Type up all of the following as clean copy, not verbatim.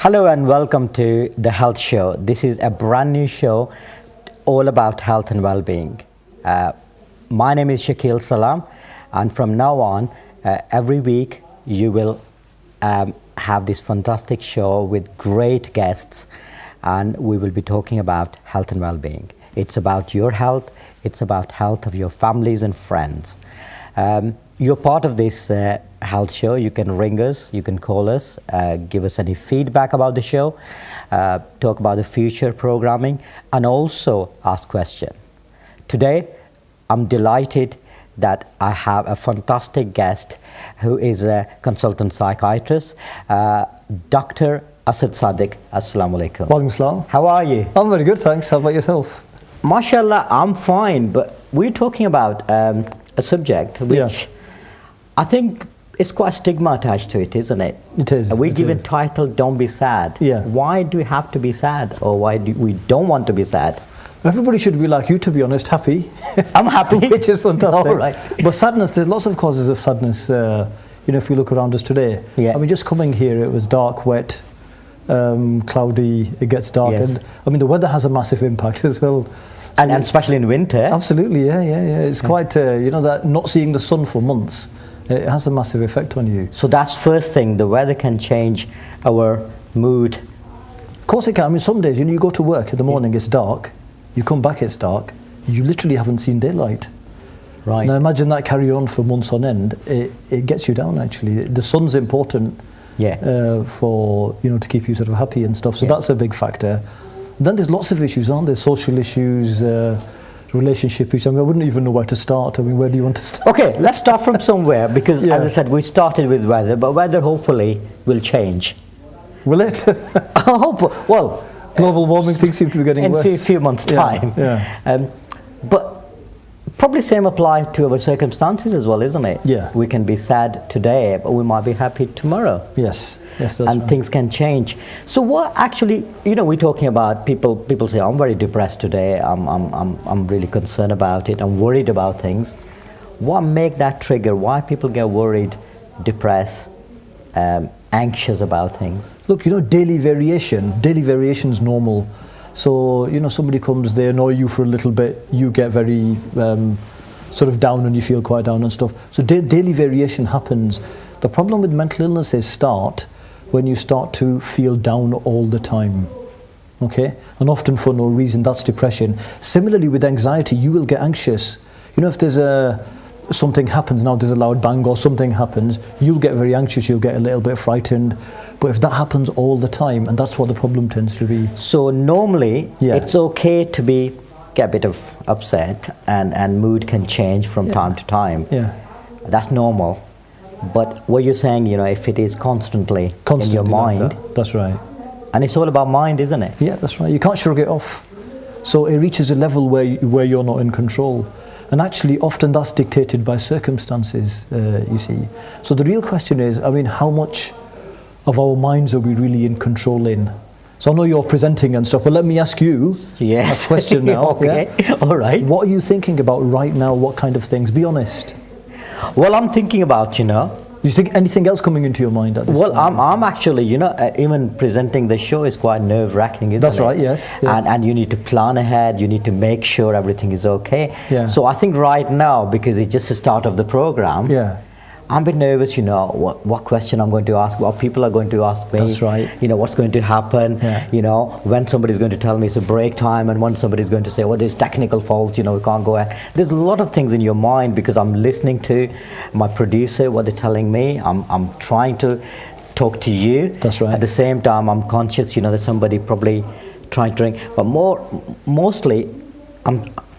Hello and welcome to the Health Show. This is a brand new show all about health and well-being. My name is Shakil Salam, and from now on, every week you will have this fantastic show with great guests, and we will be talking about health and well-being. It's about your health, it's about health of your families and friends. You're part of this health show. You can ring us, you can call us, give us any feedback about the show, talk about the future programming, and also ask questions. Today, I'm delighted that I have a fantastic guest who is a consultant psychiatrist, Dr. Asad Sadiq. Assalamu alaikum. Walaikum salam. How are you? I'm very good, thanks. How about yourself? MashaAllah, I'm fine, but we're talking about a subject which I think it's quite a stigma attached to it, isn't it? It is. We give it title, Don't Be Sad. Yeah. Why do we have to be sad, or why do we don't want to be sad? Everybody should be like you, to be honest, happy. I'm happy. Which is fantastic. All right. But sadness, there's lots of causes of sadness, if we look around us today. Yeah. I mean, just coming here, it was dark, wet, cloudy, it gets dark. Yes. And I mean, the weather has a massive impact as well. So And especially in winter. Absolutely, yeah. It's quite, that not seeing the sun for months, it has a massive effect on you. So that's first thing, the weather can change our mood. Of course it can. I mean, some days, you go to work in the morning, it's dark, you come back, it's dark, you literally haven't seen daylight. Right. Now imagine that carry on for months on end, it gets you down actually. The sun's important for, to keep you sort of happy and stuff, so that's a big factor. And then there's lots of issues, aren't there? Social issues, relationship issues. I mean, I wouldn't even know where to start. I mean, where do you want to start? Okay, let's start from somewhere, because as I said, we started with weather, but weather hopefully will change. Will it? I hope, well, global warming, things seem to be getting worse. In a few months' time. But probably same apply to our circumstances as well, isn't it? Yeah. We can be sad today, but we might be happy tomorrow. Yes, that's and right. Things can change. So what actually, we're talking about people say, I'm very depressed today, I'm really concerned about it, I'm worried about things. What make that trigger? Why people get worried, depressed, anxious about things? Look, daily variation is normal. So, somebody comes, they annoy you for a little bit, you get very sort of down and you feel quite down and stuff. So daily variation happens. The problem with mental illnesses start when you start to feel down all the time. Okay? And often for no reason, that's depression. Similarly with anxiety, you will get anxious. If there's something happens, now there's a loud bang or something happens, you'll get very anxious, you'll get a little bit frightened. But if that happens all the time, and that's what the problem tends to be. So normally, it's okay to get a bit of upset, and mood can change from time to time. Yeah. That's normal. But what you're saying, if it is constantly in your mind. Like that's right. And it's all about mind, isn't it? Yeah, that's right. You can't shrug it off. So it reaches a level where you're not in control. And actually, often that's dictated by circumstances, you see. So the real question is, how much of our minds are we really in control in? So I know you're presenting and stuff, but let me ask you a question now. Okay, all right. What are you thinking about right now? What kind of things? Be honest. Well, I'm thinking about, Do you think anything else coming into your mind at this point? I'm actually, even presenting the show is quite nerve-wracking, isn't it? That's right, yes. And you need to plan ahead, you need to make sure everything is okay. Yeah. So I think right now, because it's just the start of the program, I'm a bit nervous, what question I'm going to ask, what people are going to ask me. That's right. What's going to happen, when somebody's going to tell me it's a break time, and when somebody's going to say, there's technical faults, we can't go ahead. There's a lot of things in your mind, because I'm listening to my producer, what they're telling me. I'm trying to talk to you. That's right. At the same time, I'm conscious, that somebody probably trying to drink. But mostly,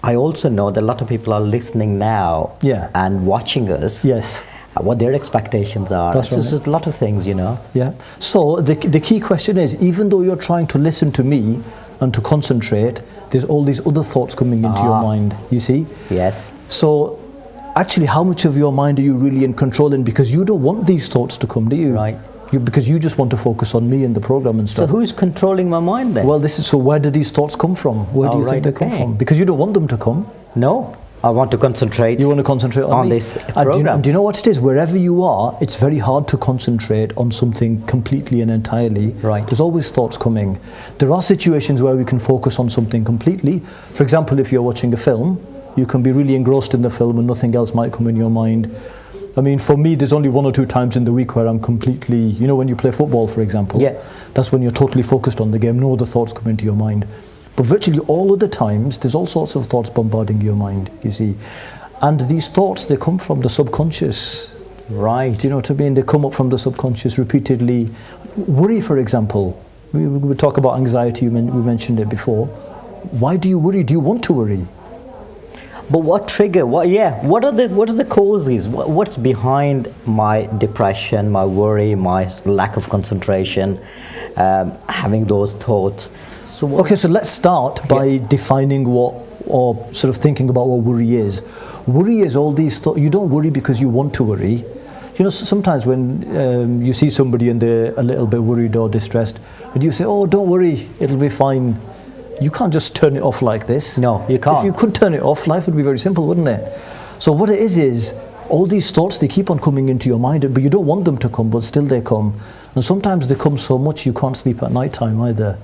I also know that a lot of people are listening now and watching us. Yes. What their expectations are. That's right. So there's a lot of things, Yeah. So the key question is, even though you're trying to listen to me and to concentrate, there's all these other thoughts coming into your mind, you see? Yes. So actually, how much of your mind are you really in control in? Because you don't want these thoughts to come, do you? Right. Because you just want to focus on me and the program and stuff. So who's controlling my mind then? Well, so where do these thoughts come from? Where do you think they come from? Because you don't want them to come. No. I want to concentrate. You want to concentrate on me. this And program. do you know what it is? Wherever you are, it's very hard to concentrate on something completely and entirely. Right. There's always thoughts coming. There are situations where we can focus on something completely. For example, if you're watching a film, you can be really engrossed in the film and nothing else might come in your mind. I mean, for me, there's only 1 or 2 times in the week where I'm completely, you know, when you play football, for example, Yeah. that's when you're totally focused on the game. No other thoughts come into your mind. But virtually all other times, there's all sorts of thoughts bombarding your mind, you see. And these thoughts, they come from the subconscious. Right. Do you know what I mean? They come up from the subconscious repeatedly. Worry, for example. We talk about anxiety, we mentioned it before. Why do you worry? Do you want to worry? But what trigger? What are the causes? What's behind my depression, my worry, my lack of concentration, having those thoughts? So Okay, so let's start by defining what, or sort of thinking about what worry is. Worry is all these thoughts. You don't worry because you want to worry. You know, sometimes when you see somebody and they're a little bit worried or distressed, and you say, "Oh, don't worry, it'll be fine." You can't just turn it off like this. No, you can't. If you could turn it off, life would be very simple, wouldn't it? So what it is all these thoughts, they keep on coming into your mind, but you don't want them to come, but still they come. And sometimes they come so much you can't sleep at night time either.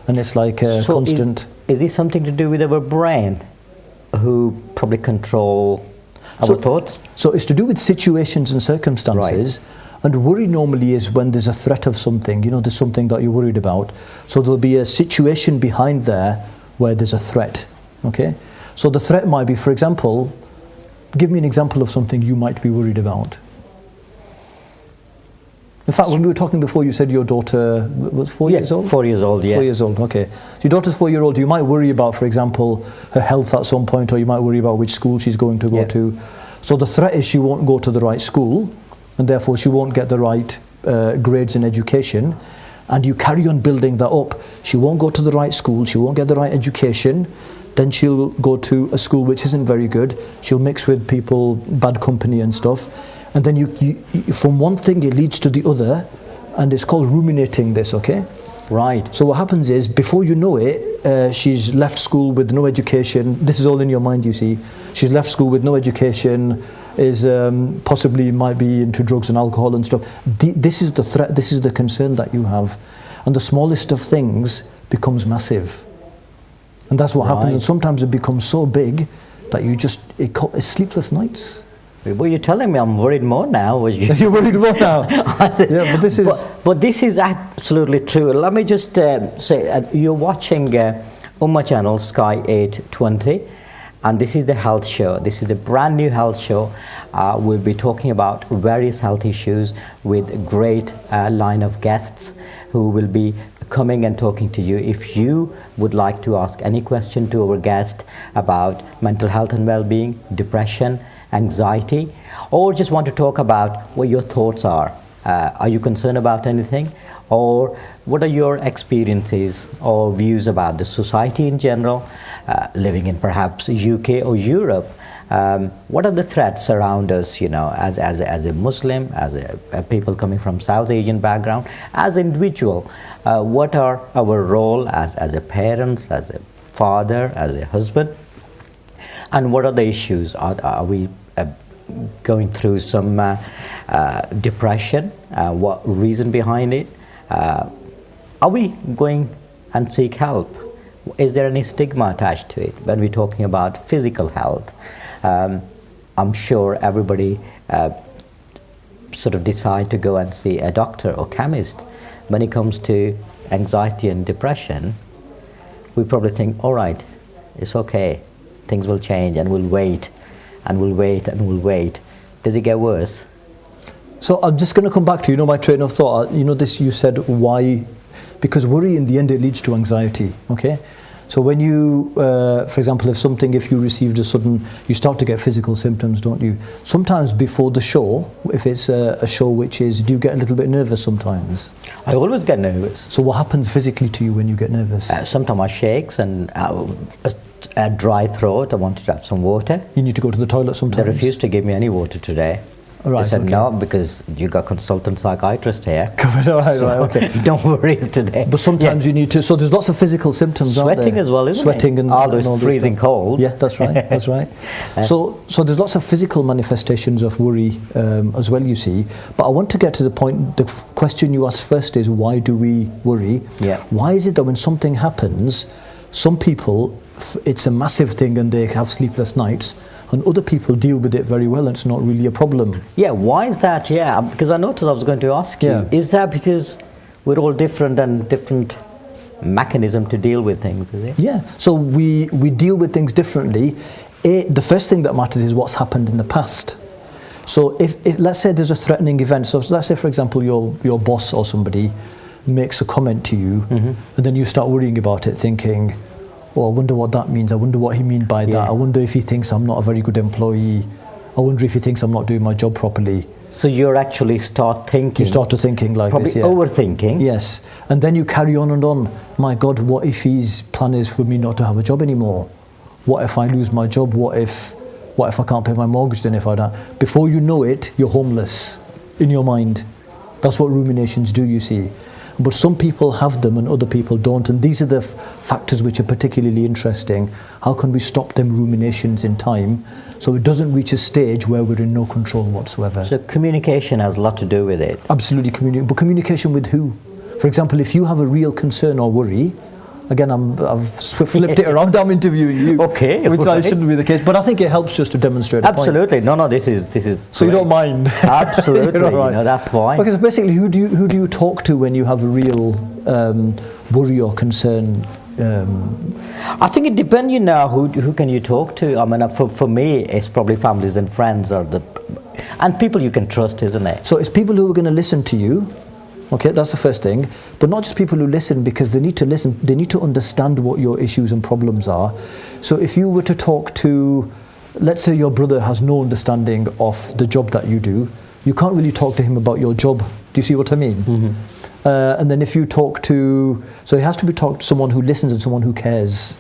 And it's like a So constant... Is this something to do with our brain, who probably control our thoughts? So it's to do with situations and circumstances. Right. And worry normally is when there's a threat of something, you know, there's something that you're worried about. So there'll be a situation behind there where there's a threat, okay? So the threat might be, for example, give me an example of something you might be worried about. In fact, when we were talking before, you said your daughter was 4 years old? 4 years old, yeah. 4 years old, okay. So your daughter's 4 years old, you might worry about, for example, her health at some point, or you might worry about which school she's going to go to. So the threat is she won't go to the right school, and therefore she won't get the right grades in education, and you carry on building that up. She won't go to the right school, she won't get the right education, then she'll go to a school which isn't very good, she'll mix with people, bad company and stuff, and then you from one thing it leads to the other, and it's called ruminating this, okay? Right. So what happens is, before you know it, she's left school with no education. This is all in your mind, you see. She's left school with no education, is possibly might be into drugs and alcohol and stuff. This is the threat, this is the concern that you have. And the smallest of things becomes massive. And that's what happens. And sometimes it becomes so big that you just, it's sleepless nights. Well, you're telling me I'm worried more now. You're worried more now? Yeah, but this is... But this is absolutely true. Let me just say, you're watching Ummah Channel, Sky 820, and this is the health show. This is a brand new health show. We'll be talking about various health issues with a great line of guests who will be coming and talking to you. If you would like to ask any question to our guest about mental health and well-being, depression, anxiety, or just want to talk about what your thoughts are you concerned about anything, or what are your experiences or views about the society in general, living in perhaps UK or Europe? What are the threats around us, you know, as a Muslim, as a people coming from South Asian background, as an individual? What are our role as a parents, as a father, as a husband? And what are the issues? Are we going through some depression? What reason behind it? Are we going and seek help? Is there any stigma attached to it when we're talking about physical health? I'm sure everybody sort of decide to go and see a doctor or chemist. When it comes to anxiety and depression, we probably think, all right, it's okay, things will change, and we'll wait and we'll wait and we'll wait. Does it get worse? So I'm just going to come back to, you know, my train of thought. You know, this, you said why, because worry in the end it leads to anxiety, okay? So when you, for example, if you received you start to get physical symptoms, don't you? Sometimes before the show, if it's a show which is, do you get a little bit nervous sometimes? I always get nervous. So what happens physically to you when you get nervous? Sometimes I shakes and a dry throat. I wanted to have some water. You need to go to the toilet sometimes? They refused to give me any water today. Right, They said, okay. no, because you got consultant psychiatrist here. Right, So right, okay. don't worry today. But sometimes you need to. So there's lots of physical symptoms, aren't there? Sweating as well, isn't Sweating it? and Although and all it's this freezing stuff. cold. Yeah, that's right. That's right. So there's lots of physical manifestations of worry as well. You see, but I want to get to the point. The question you asked first is, why do we worry? Yeah. Why is it that when something happens, some people it's a massive thing and they have sleepless nights, and other people deal with it very well and it's not really a problem? Yeah, why is that? Yeah, because I noticed I was going to ask you, Yeah. is that because we're all different and different mechanism to deal with things, is it? Yeah, so we deal with things differently. The first thing that matters is what's happened in the past. So if let's say there's a threatening event, so let's say for example your boss or somebody makes a comment to you, and then you start worrying about it, thinking, oh, I wonder what that means, I wonder what he means by that, Yeah. I wonder if he thinks I'm not a very good employee, I wonder if he thinks I'm not doing my job properly. So you're actually start thinking. You start to thinking like probably this, yeah. overthinking. Yes, and then you carry on and on. My God, what if his plan is for me not to have a job anymore? What if I lose my job? What if I can't pay my mortgage then if I don't? Before you know it, you're homeless in your mind. That's what ruminations do, you see. But some people have them and other people don't, and these are the factors which are particularly interesting. How can we stop them ruminations in time so it doesn't reach a stage where we're in no control whatsoever? So communication has a lot to do with it. Absolutely, but communication with who? For example, if you have a real concern or worry, again, I've flipped it around, I'm interviewing you. Okay, Which right. shouldn't be the case, but I think it helps just to demonstrate a point. Absolutely. No, this is So you great. don't mind? Absolutely. You're right. That's fine. Okay, so basically, who do you talk to when you have a real worry or concern? I think it depends, who can you talk to. I mean, for me, it's probably families and friends and people you can trust, isn't it? So it's people who are going to listen to you. Okay, that's the first thing. But not just people who listen, because they need to listen, they need to understand what your issues and problems are. So if you were to talk to, let's say your brother has no understanding of the job that you do, you can't really talk to him about your job. Do you see what I mean? Mm-hmm. And then if you talk to, so it has to be talked to someone who listens and someone who cares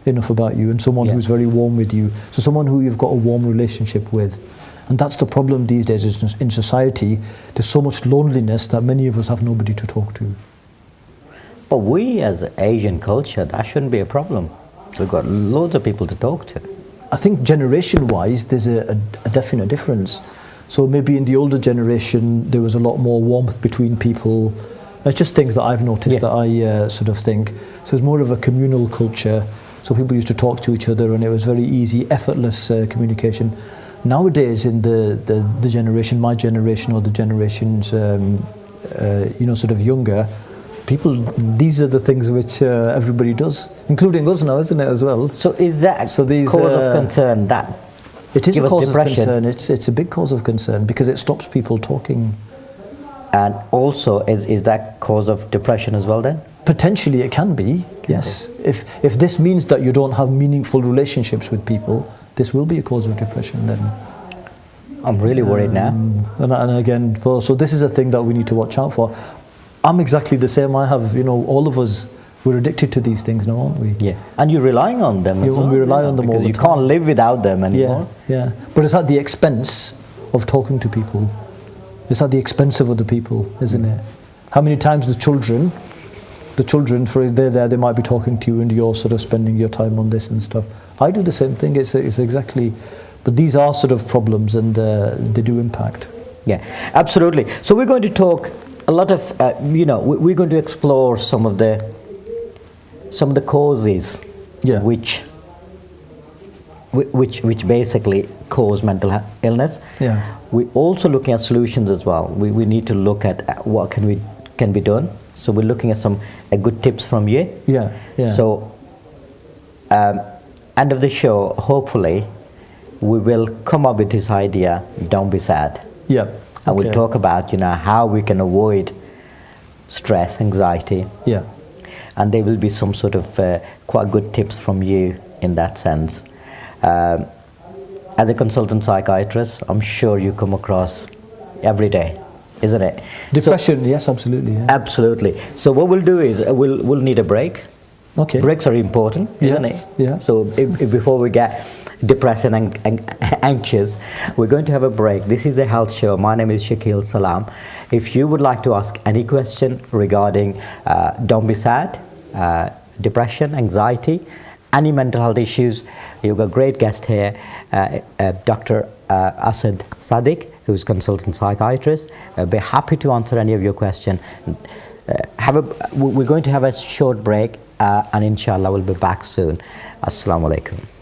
enough about you and someone who's very warm with you. So someone who you've got a warm relationship with. And that's the problem these days is in society. There's so much loneliness that many of us have nobody to talk to. But we as Asian culture, that shouldn't be a problem. We've got loads of people to talk to. I think generation-wise, there's a definite difference. So maybe in the older generation, there was a lot more warmth between people. It's just things that I've noticed that I sort of think. So it's more of a communal culture. So people used to talk to each other and it was very easy, effortless communication. Nowadays, in the generation, my generation or the generations, sort of younger, people, these are the things which everybody does, including us now, isn't it, as well? So is that these, cause of concern? That it is a give us cause depression? of concern. It's a big cause of concern because it stops people talking. And also, is that cause of depression as well then? Potentially it can be, yes. If this means that you don't have meaningful relationships with people, this will be a cause of depression then. I'm really worried now. And again, so this is a thing that we need to watch out for. I'm exactly the same. I have, all of us, we're addicted to these things now, aren't we? Yeah. And you're relying on them as well. We rely on them all because the you time. can't live without them anymore. Yeah. But it's at the expense of talking to people. It's at the expense of other people, isn't it? How many times the children, for they're there, they might be talking to you and you're sort of spending your time on this and stuff. I do the same thing. It's exactly, but these are sort of problems and they do impact. Yeah, absolutely. So we're going to talk a lot of, we're going to explore some of the causes which basically cause mental illness. Yeah. We're also looking at solutions as well. We need to look at what can be done. So we're looking at some good tips from you. Yeah. So, end of the show, hopefully, we will come up with this idea, don't be sad. Yeah. And we'll talk about, how we can avoid stress, anxiety. Yeah. And there will be some sort of quite good tips from you in that sense. As a consultant psychiatrist, I'm sure you come across every day, isn't it? Depression, yes, absolutely. Yeah. Absolutely. So what we'll do is we'll need a break. Okay. Breaks are important, isn't it? Yeah. So if before we get, depressed and anxious. We're going to have a break. This is a health show. My name is Shakil Salam. If you would like to ask any question regarding don't be sad, depression, anxiety, any mental health issues, you've got a great guest here, Dr. Asad Sadiq, who's consultant psychiatrist. I'll be happy to answer any of your questions. We're going to have a short break, and inshallah we'll be back soon. Assalamu alaikum.